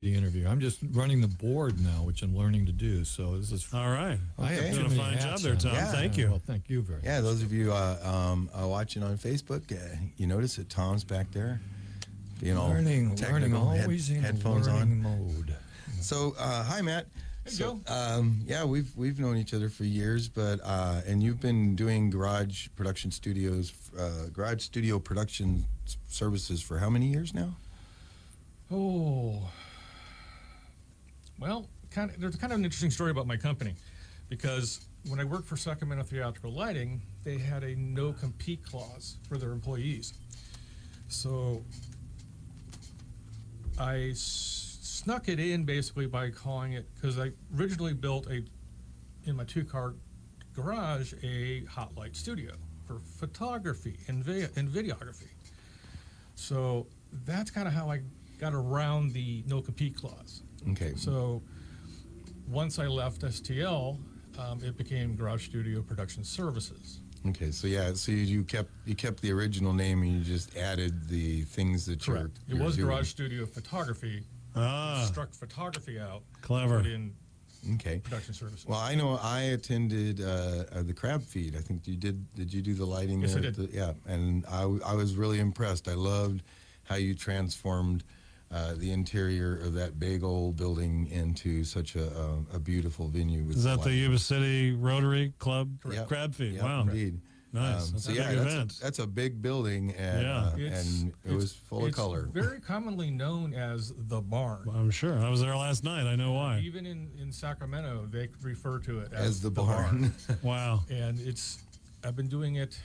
the interview. I'm just running the board now, which I'm learning to do. So this is All right. I have Okay. too Doing a many fine job hats there, on. Tom. Yeah. Thank you. Well, thank you very much. Yeah, those of you watching on Facebook, you notice that Tom's back there, being all learning, technical, always in headphones learning on. mode. So, hi, Matt. Hey, So, Joe. yeah, we've known each other for years, but and you've been doing garage studio production services for how many years now? Oh, well, there's kind of an interesting story about my company, because when I worked for Sacramento Theatrical Lighting, they had a no-compete clause for their employees. So I snuck it in basically by calling it, because I originally built in my two-car garage, a hot light studio for photography and videography. So that's kind of how I got around the no-compete clause. Okay. So once I left STL, it became Garage Studio Production Services. Okay. So yeah. So you kept the original name and you just added the things that Correct. It you're was doing. Garage Studio Photography. Struck photography out. Clever. Put in Okay. Production Services. Well, I know I attended the Crab Feed. I think you did. Did you do the lighting? Yes, there I at did. Yeah, and I was really impressed. I loved how you transformed the interior of that big old building into such a beautiful venue. With Is that the lighting. Yuba City Rotary Club Yep. Crab Feed? Yep, Wow. indeed. Nice. That's So a yeah, big event. that's a big building, and Yeah. and it was full of It's color. very commonly known as the barn. I'm sure. I was there last night. I know why. Even in Sacramento, they refer to it As the barn. Wow. And I've been doing it,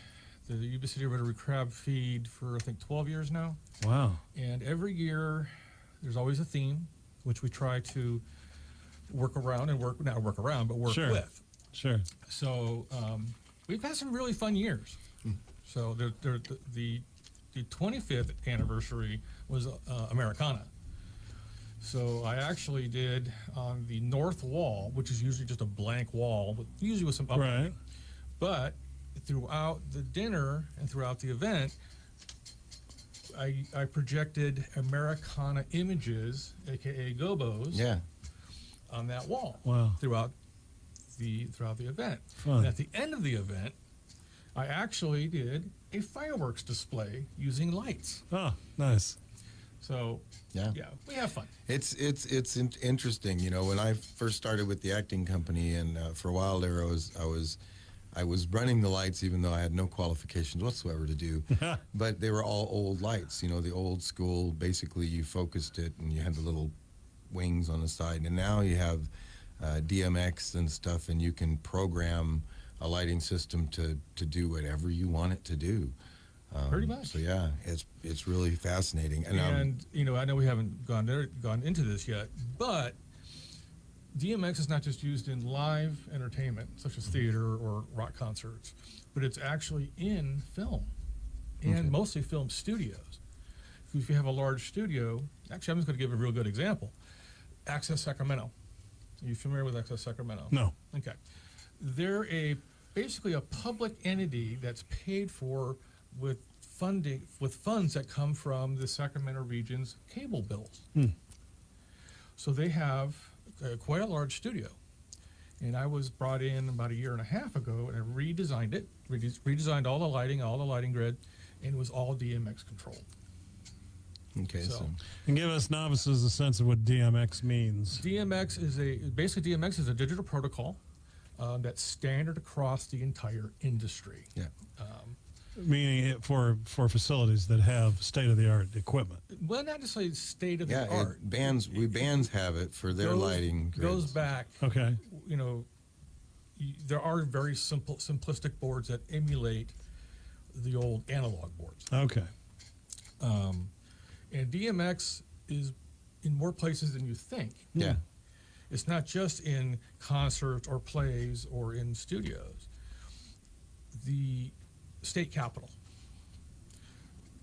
the Yuba City Rotary Crab Feed, for I think 12 years now. Wow. And every year, there's always a theme, which we try to work around and not work around, but work Sure. with. Sure. So we've had some really fun years. So the 25th anniversary was Americana. So I actually did on the north wall, which is usually just a blank wall, usually with some uplighting. Right. But throughout the dinner and throughout the event, I projected Americana images, aka gobos, Yeah. on that wall. Wow. Throughout the event. Fun. And at the end of the event, I actually did a fireworks display using lights. Oh, nice. So Yeah. we have fun. It's interesting, you know. When I first started with the acting company, and for a while there, I was running the lights, even though I had no qualifications whatsoever to do. But they were all old lights, you know, the old school. Basically, you focused it, and you had the little wings on the side. And now you have DMX and stuff, and you can program a lighting system to do whatever you want it to do. Pretty much. So yeah, it's really fascinating. And you know, I know we haven't gone into this yet, but DMX is not just used in live entertainment, such as theater or rock concerts, but it's actually in film, and Okay. mostly film studios. If you have a large studio, actually, I'm just going to give a real good example. Access Sacramento. Are you familiar with Access Sacramento? No. Okay. They're basically a public entity that's paid for with funds that come from the Sacramento region's cable bills. So they have quite a large studio. And I was brought in about a year and a half ago, and I redesigned it, redesigned all the lighting grid, and it was all DMX controlled. Okay, so And give us novices a sense of what DMX means. DMX is a digital protocol that's standard across the entire industry. yeah. Meaning it for facilities that have state-of-the-art equipment. Well, not necessarily state of Yeah, the art. bands have it for their lighting goes grids. back. Okay. You know, there are very simplistic boards that emulate the old analog boards. Okay. And DMX is in more places than you think. Yeah. It's not just in concerts or plays or in studios. The state capitol,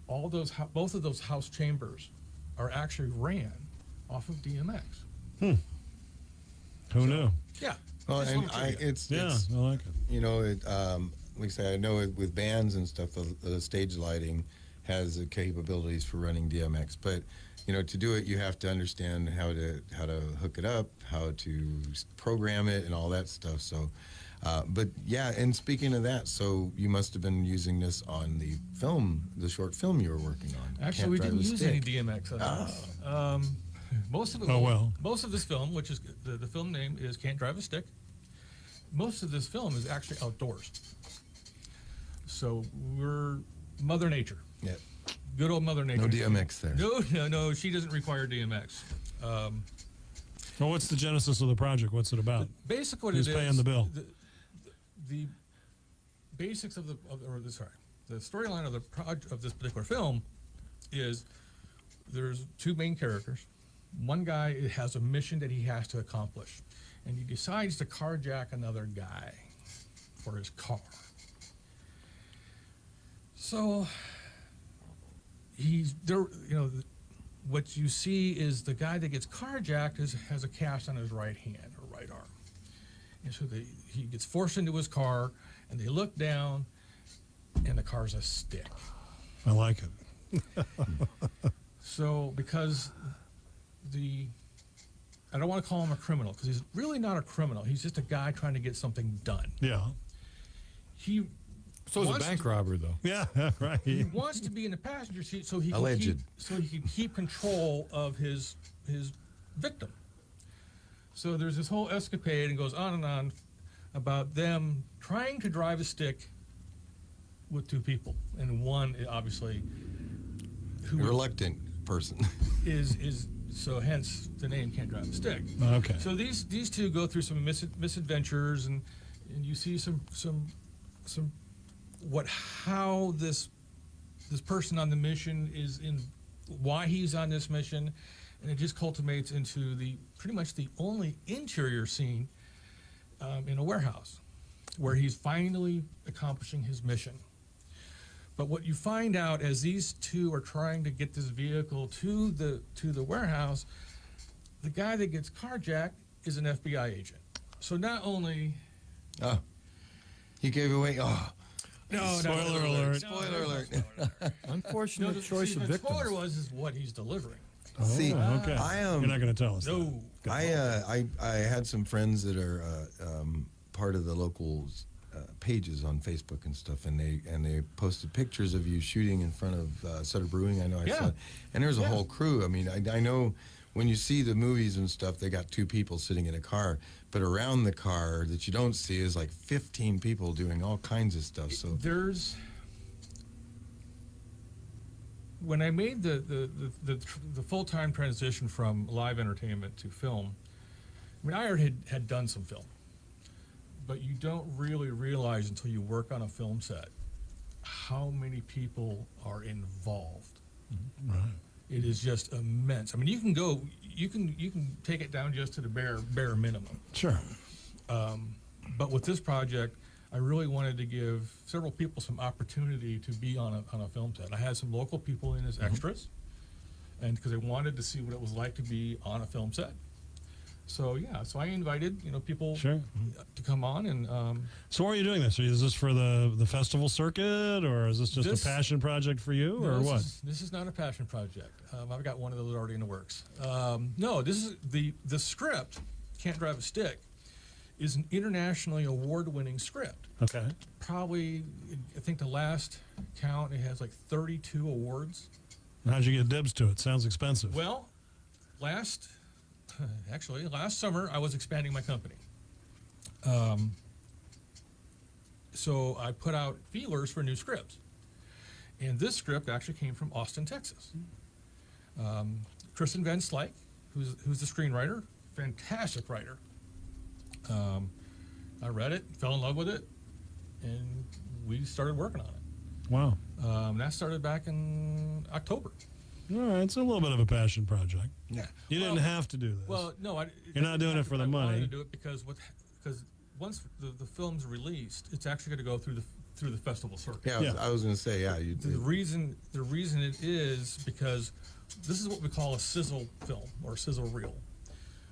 both of those house chambers are actually ran off of DMX. Who knew? Yeah. Well, Just and wanted to tell you. it's I like it. you know, like I say, I know with bands and stuff, the stage lighting, has the capabilities for running DMX. But to do it, you have to understand how to hook it up, how to program it, and all that stuff. So, but yeah. And speaking of that, so you must have been using this on the short film you were working on. Actually, Can't we Drive didn't a use Stick. any DMX on this. Most of it. Oh, well. Most of this film, which is the film name is Can't Drive a Stick. Most of this film is actually outdoors. So we're Mother Nature. Yeah. Good old Mother Nature. No DMX there. No. She doesn't require DMX. Well, what's the genesis of the project? What's it about? Basically, what Who's it is, paying the bill? The basics of the storyline of this particular film is there's two main characters. One guy has a mission that he has to accomplish, and he decides to carjack another guy for his car. So he's there. What you see is the guy that gets carjacked has a cast on his right hand or right arm, and so he gets forced into his car, and they look down, and the car's a stick. I like it. So because I don't want to call him a criminal because he's really not a criminal. He's just a guy trying to get something done. Yeah. He So is a wants bank robber, though. Yeah, right. He wants to be in the passenger seat so he can Alleged. keep control of his victim. So there's this whole escapade and goes on and on about them trying to drive a stick with two people, and one obviously who Reluctant person. is so hence the name Can't Drive a Stick. Okay. So these two go through some misadventures, and you see some how this person on the mission is in, why he's on this mission, and it just culminates into pretty much the only interior scene in a warehouse where he's finally accomplishing his mission. But what you find out as these two are trying to get this vehicle to the warehouse, the guy that gets carjacked is an FBI agent. So not only Oh, he gave away. Oh, Spoiler alert. Spoiler alert. Unfortunate choice of the spoiler victims. is what he's delivering. See, Okay. I You're not going to tell us. No. I had some friends that are part of the local pages on Facebook and stuff, and they posted pictures of you shooting in front of Sutter Brewing. I know I Yeah. saw it. And there's a Yeah. whole crew. I mean, I know when you see the movies and stuff, they got two people sitting in a car, but around the car that you don't see is like 15 people doing all kinds of stuff. So when I made the full-time transition from live entertainment to film, I mean, I already had done some film, but you don't really realize until you work on a film set how many people are involved. Right. It is just immense. I mean, you can take it down just to the bare minimum. Sure. But with this project, I really wanted to give several people some opportunity to be on a film set. I had some local people in as extras, and because I wanted to see what it was like to be on a film set. So yeah, so I invited people Sure. to come on, and So why are you doing this? Is this for the festival circuit, or is this just This- a passion project for you, no, or this what? This is not a passion project. I've got one of those already in the works. No, this is the script. Can't Drive a Stick is an internationally award-winning script. Okay. Probably, I think the last count, it has like 32 awards. How'd you get dibs to it? Sounds expensive. Well, last summer, I was expanding my company. So I put out feelers for new scripts. And this script actually came from Austin, Texas. Kristen Van Slyke, who's the screenwriter, fantastic writer. I read it, fell in love with it, and we started working on it. Wow. That started back in October. All right, it's a little bit of a passion project. yeah. You didn't have to do this. Well, no, You're not doing it for the I wanted money. to do it because once the film's released, it's actually going to go through the festival circuit. Yeah, Yeah. I was going to say, yeah. The reason it is because this is what we call a sizzle film or sizzle reel.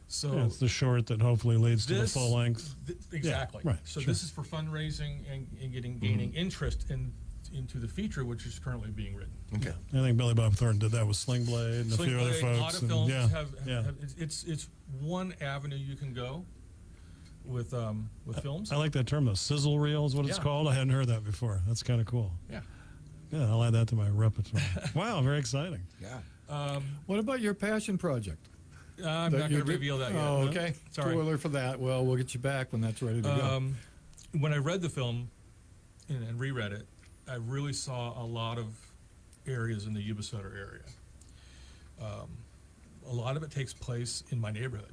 So Yeah, it's the short that hopefully leads to the this- full length. exactly. right, So sure. this is for fundraising and gaining interest in into the feature, which is currently being written. Okay. I think Billy Bob Thornton did that with Sling Blade and a few other Blade, folks. a lot of and films yeah, have yeah. it's one avenue you can go with films. I like that term though. Sizzle Reel is what it's Yeah. called. I hadn't heard that before. That's kind of cool. Yeah. Yeah, I'll add that to my repertoire. Wow, very exciting. Yeah. What about your passion project? I'm not going to reveal that yet. Oh, No? okay. Sorry. Too early for that. Well, we'll get you back when that's ready to go. When I read the film and reread it, I really saw a lot of areas in the Yuba Sutter area. A lot of it takes place in my neighborhood.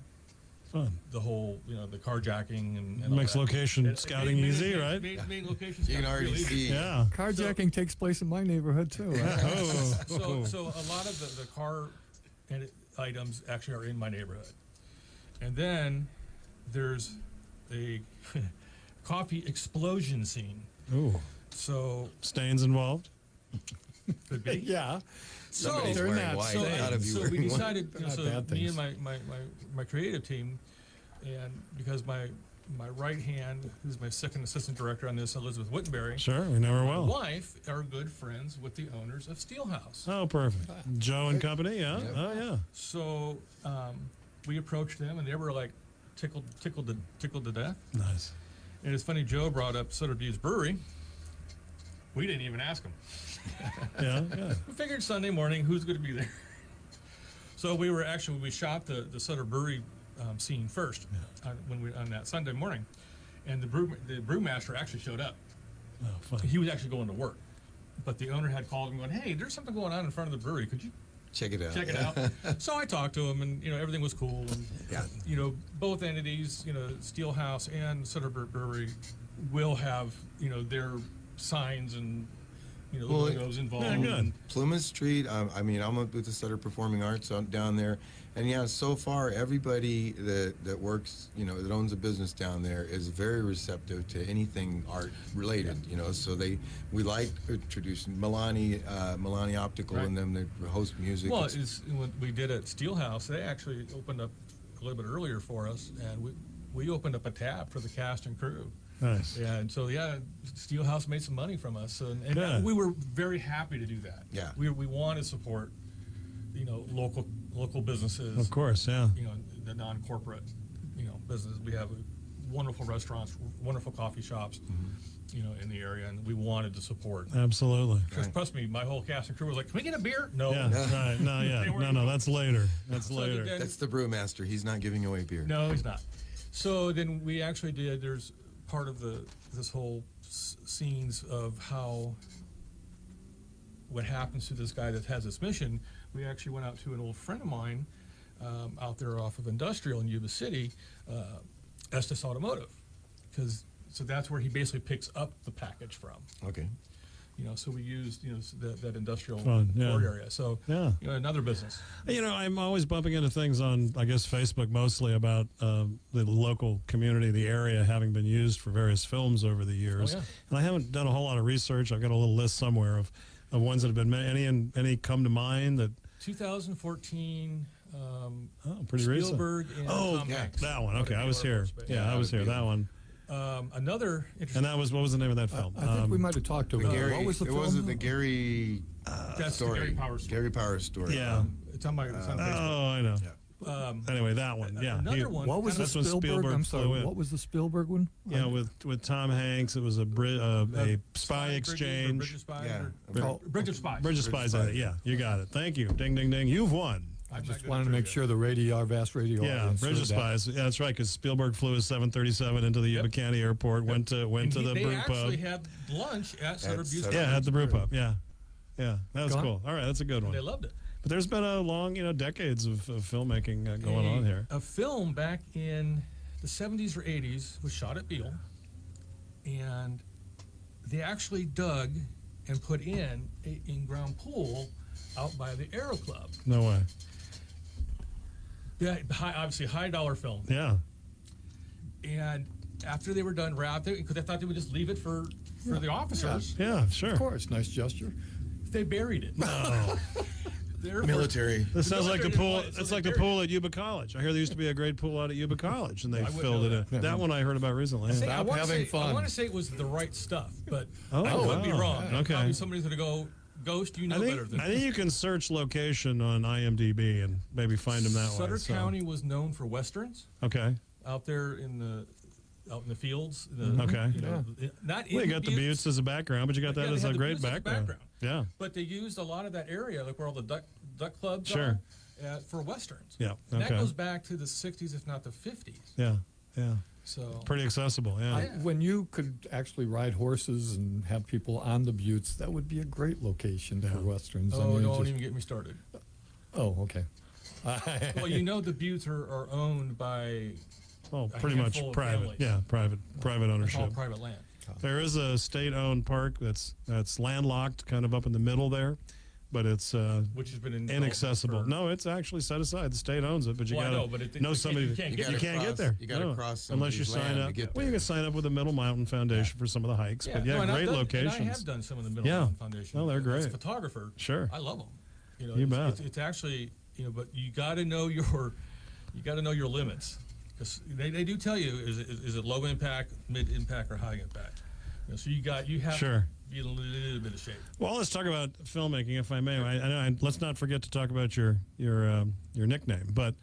Fun. The whole, the carjacking and all Makes that. location It scouting made- easy, made- right? Made locations You can scouting already real easy. see. Yeah. Carjacking takes place in my neighborhood too. Oh. So a lot of the car items actually are in my neighborhood. And then there's a coffee explosion scene. Ooh. So Stains involved? could be. Yeah. Somebody's they're wearing not white. stains. Out of you So we wearing white. decided, Not so bad me things. and my creative team, and because my right hand, who's my second assistant director on this, Elizabeth Wittenberry, Sure, we know her my well. wife are good friends with the owners of Steelhouse. Oh, perfect. Joe and company, yeah? Yep. Oh, yeah. So we approached them, and they were like tickled to death. Nice. And it's funny, Joe brought up Sutter Brewery. We didn't even ask him. Yeah, yeah. We figured Sunday morning, who's going to be there? So we shot the Sutter Brewery scene first on that Sunday morning, and the brewmaster actually showed up. Oh, fun. He was actually going to work, but the owner had called him going, "Hey, there's something going on in front of the brewery. Could you Check it out. check it out?" So I talked to him, and everything was cool. And Yeah. both entities, Steelhouse and Sutter Brewery, will have their signs and Well, logos involved. yeah, good. and- Plymouth Street. I mean, I'm with the Sutter Performing Arts down there, and yeah, so far everybody that works, that owns a business down there is very receptive to anything art related. So we like introducing Milani Optical Right. and them. They host music. Well, It's- it's when we did it at Steelhouse, they actually opened up a little bit earlier for us, and we opened up a tab for the cast and crew. Nice. Yeah, and so Steelhouse made some money from us, and Good. we were very happy to do that. Yeah. we want to support, local businesses. Of course, yeah. The non-corporate, business. We have wonderful restaurants, wonderful coffee shops, in the area, and we wanted to support. Absolutely. Because trust me, my whole cast and crew was like, "Can we get a beer?" No. Yeah, right. No, yeah. They weren't- No, that's later. That's So later. then- that's the brewmaster. He's not giving away beer. No, he's not. So then we actually did. There's part of this whole scenes of what happens to this guy that has this mission. We actually went out to an old friend of mine out there off of Industrial in Yuba City, Estes Automotive, so that's where he basically picks up the package from. Okay. So we used that industrial Fun, yeah. port area. So Yeah. another business. I'm always bumping into things on, I guess, Facebook mostly about the local community, the area having been used for various films over the years. Oh, yeah. And I haven't done a whole lot of research. I've got a little list somewhere of ones that have been made. Any come to mind that? 2014. Pretty recent. Spielberg and Oh, Tom yeah, Hanks. that one. Out Okay, of I was New Air here. Force Base. Yeah, I was here. That one. Another interesting. And that was, what was the name of that film? I think we might have talked to The him. Gary. What was the it film? wasn't the Gary That's story. the Gary Powers story. Gary Powers story. Yeah. It's on Facebook. Oh, I know. Yeah. Anyway, that one. Yeah. Another one. What was the That's when Spielberg? Spielberg I'm sorry. flew in. What was the Spielberg one? Yeah, with Tom Hanks, it was a spy Bridge exchange. of Spies. Yeah. Or Bridge of Spies. Bridge of Spies. Yeah, you got it. Thank you. Ding, ding, ding. You've won. I I'm not just good at wanted to make trivia. sure our vast radio Yeah, audience Bridge of heard that. Spies. Yeah, that's right. Because Spielberg flew his 737 into the Yuba County Airport. Went to And the they brew pub. actually had lunch at Sutter Brew. Sutter. Yeah, at the brew pub. Yeah, that was Go on. cool. All right, that's a good They one. loved it. But there's been a long, decades of filmmaking going on here. A film back in the 70s or 80s was shot at Beale, and they actually dug and put in an in-ground pool out by the Aero Club. No way. Yeah, obviously high dollar film. Yeah. And after they were done wrapped, because I thought they would just leave it for the officers, Yeah, sure. Of course, nice gesture. they buried it. Oh. They're Military. This sounds like the military pool. didn't want it, so It's they like the buried pool at Yuba College. I hear there used to be a great pool out at Yuba College, and they I wouldn't filled know it in. that. That one I heard about recently. Hey, Yeah. I wanna having say, fun. I want to say it was the right stuff, but Oh, I could be wow. wrong. Okay. Probably somebody's going to go, Ghost, you know better than I think you can search location on IMDb and maybe find them that way. Sutter so. County was known for westerns Okay. out there in the fields. Okay. You know, not in Well, you got the Buttes as a background, but you got that Yeah, they as had a the great Buttes as a background. background. Yeah. But they used a lot of that area, like where all the duck clubs Sure. are, for westerns. Yeah, And that okay. goes back to the 60s, if not the 50s. Yeah. Yeah. So Pretty accessible. Yeah. When you could actually ride horses and have people on the buttes, that would be a great location for westerns. I oh, mean, don't just- even get me started. Oh, okay. Well, you know the buttes are owned by Well, a pretty much handful of private. families. Yeah. Private it's all ownership. private land. There is a state-owned park that's landlocked, kind of up in the middle there, but it's Which has been in inaccessible. for- No, it's actually set aside. The state owns it, but you Well, I got know, but it- to know you somebody. can't You get can't there. get there. You gotta No. cross unless you somebody's sign land up. to get Well, you there. can sign up with the Middle Mountain Foundation for some of the hikes, but yeah, no, and I've great done- locations. And I have done some of the Middle Yeah. Mountain Foundation. Oh, they're As great. a photographer, Sure. I love them. You know, You it's, bet. it's actually, but you got to know your limits, because they do tell you is it low impact, mid impact, or high impact. So you have Sure. to be in a little bit of shape. Well, let's talk about filmmaking, if I may. Let's not forget to talk about your nickname. But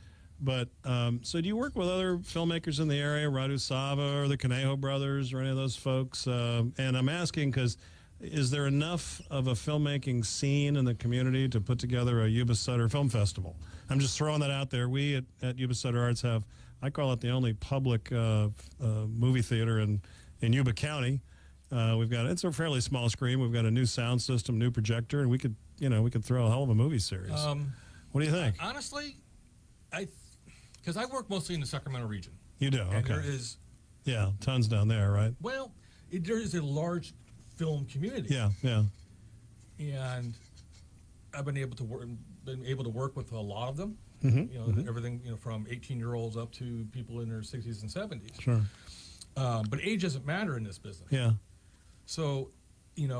so do you work with other filmmakers in the area, Radu Sava or the Conejo brothers or any of those folks? And I'm asking because is there enough of a filmmaking scene in the community to put together a Yuba Sutter Film Festival? I'm just throwing that out there. We at Yuba Sutter Arts have, I call it the only public movie theater in Yuba County. It's a fairly small screen. We've got a new sound system, new projector, and we could throw a hell of a movie series. What do you think? Honestly, because I work mostly in the Sacramento region. You do, And okay. there is, Yeah, tons down there, right? there is a large film community. Yeah, yeah. And I've been able to work with a lot of them. Mm-hmm. Everything from 18-year-olds up to people in their 60s and 70s. Sure. But age doesn't matter in this business. Yeah. So,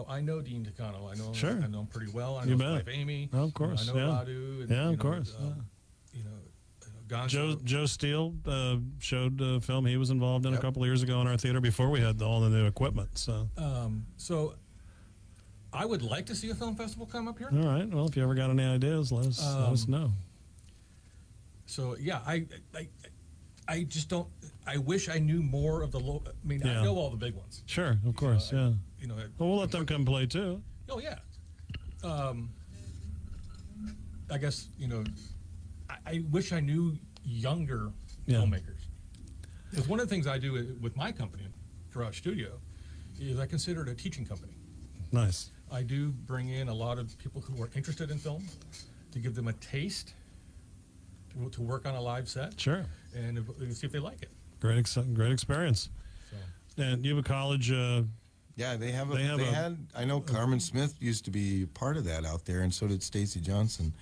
I know Dean Takano. I know Sure. I know him pretty well. I You know his bet. wife Amy. Oh, of course, I know yeah. Radu. And, Yeah, of course, Gonzo. Joe Steele showed a film he was involved in a couple of years ago in our theater before we had all the new equipment. So, So I would like to see a film festival come up here. all right. Well, if you ever got any ideas, let us know. So yeah, I just don't. I wish I knew more of the local. I mean, Yeah. I know all the big ones. Sure, of course, yeah. Well, Well, we'll let them come play too. oh yeah. I guess I wish I knew younger Yeah. filmmakers. Because one of the things I do with my company, Garage Studio, is I consider it a teaching company. Nice. I do bring in a lot of people who are interested in film to give them a taste to work on a live set Sure. and see if they like it. Great experience. So. And Yuba College, Yeah, they have. They have They a- had. I know Carmen Smith used to be part of that out there, and so did Stacy Johnson.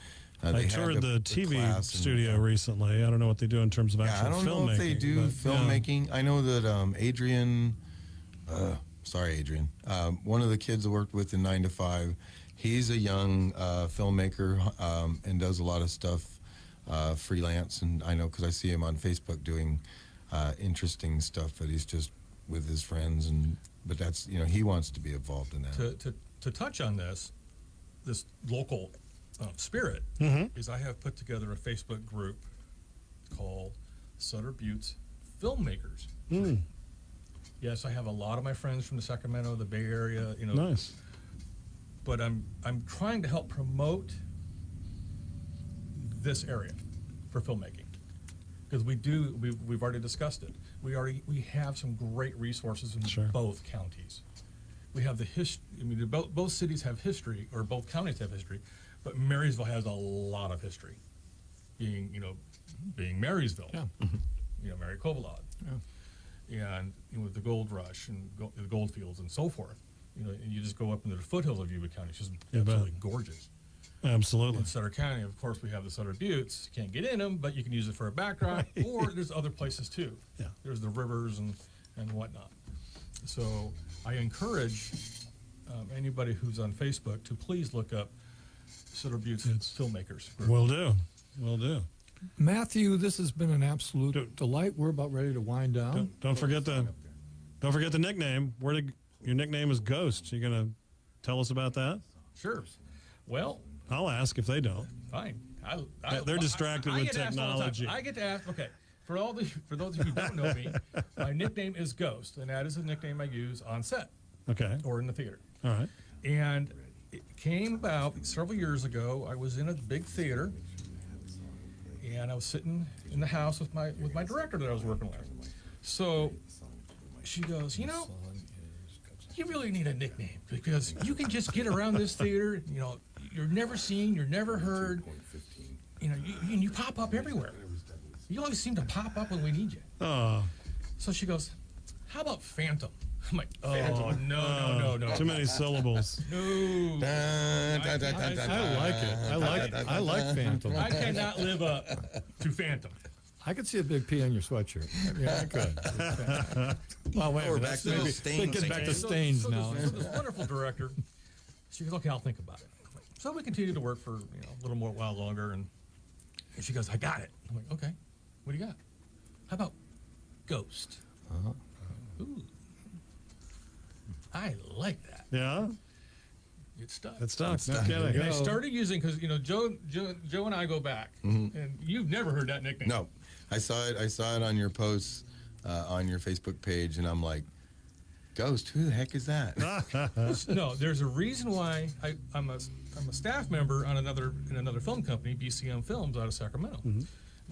I They had toured the TV class and- studio recently. I don't know what they do in terms of Yeah, actual I don't filmmaking. know if they do but, yeah. filmmaking. I know that Adrian. Sorry, Adrian. One of the kids I worked with in 9 to 5. He's a young filmmaker and does a lot of stuff freelance, and I know because I see him on Facebook doing interesting stuff that he's just with his friends, but that's he wants to be involved in that. To touch on this local spirit Mm-hmm. is I have put together a Facebook group called Sutter Buttes Filmmakers. Mm, Yes, I have a lot of my friends from the Sacramento, the Bay Area, nice. but I'm trying to help promote this area for filmmaking because we've already discussed it. We have some great resources in Sure. both counties. We have the history. I mean, both cities have history, or both counties have history, but Marysville has a lot of history, being Marysville. Yeah. Mary Kovalod. And with the gold rush and the gold fields and so forth, and you just go up into the foothills of Yuba County. It's just You bet. absolutely gorgeous. Absolutely. In Sutter County, of course, we have the Sutter Buttes. You can't get in them, but you can use it for a background. Or there's other places too. Yeah. There's the rivers and whatnot. So I encourage anybody who's on Facebook to please look up Sutter Butte's Filmmakers. Will do. Will do. Matthew, this has been an absolute delight. We're about ready to wind down. Don't forget the nickname. Your nickname is Ghost. You gonna tell us about that? Sure. Well, I'll ask if they don't. fine. They're distracted with get asked all the time. technology. I get to ask. Okay, for those of you who don't know me, my nickname is Ghost, and that is a nickname I use on set Okay. or in the theater. All right. And it came about several years ago. I was in a big theater, and I was sitting in the house with my director that I was working with. So she goes, you really need a nickname because you can just get around this theater. You're never seen, you're never heard. You pop up everywhere. You always seem to pop up when we need you. Oh, So she goes, how about Phantom? I'm like, oh, no. too many syllables. No. Dun, dun, dun, dun, dun, I like it. I like Phantom. I cannot live up to Phantom. I could see a big P on your sweatshirt. Yeah, I could. Well, wait, We're but back that's to those maybe stains get back to again. stains now. This wonderful director, she goes, okay, I'll think about it. So we continued to work for a little more while longer, and she goes, I got it. I'm like, okay, what do you got? How about Ghost? Ooh, I like that. Yeah. It's stuck. It's stuck. No stuck. kidding. And I started using because Joe and I go back, and you've never heard that nickname. No, I saw it on your posts on your Facebook page, and I'm like, Ghost, who the heck is that? No, there's a reason why I'm a staff member on another film company, BCM Films, out of Sacramento, and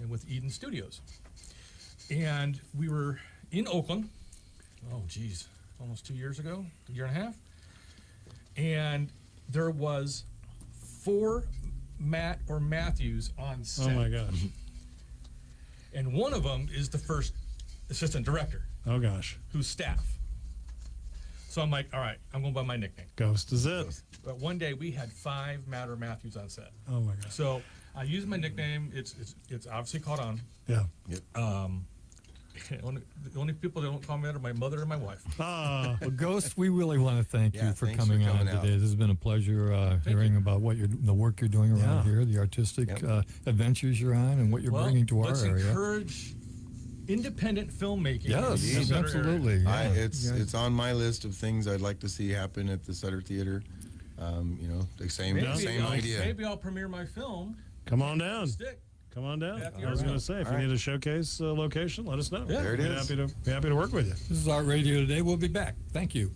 with Eden Studios. And we were in Oakland. Oh, geez, almost 2 years ago, a year and a half. And there was 4 Matt or Matthews on set. Oh my gosh. And one of them is the first assistant director, Oh gosh. who's staff. So I'm like, all right, I'm going by my nickname. Ghost is it. But one day we had 5 Matt or Matthews on set. Oh my gosh. So I use my nickname. It's obviously caught on. Yeah. The only people that don't call me that are my mother and my wife. Ah. Well, Ghost, we really want to thank Yeah, you for thanks for coming on coming out. today. This has been a pleasure hearing about the work you're doing around Yeah. here, the artistic Yep. adventures you're on, and what you're bringing to our let's area. encourage independent filmmaking. Yes, in the Sutter area. absolutely. Yeah. It's on my list of things I'd like to see happen at the Sutter Theater. The same idea. Maybe I'll premiere my film. Come on down. Stick. Come on down. Matthew, I was going around. to say, if All you right. need a showcase location, let us know. Yeah. There it Be is. happy to work with you. This is Art Radio today. We'll be back. Thank you.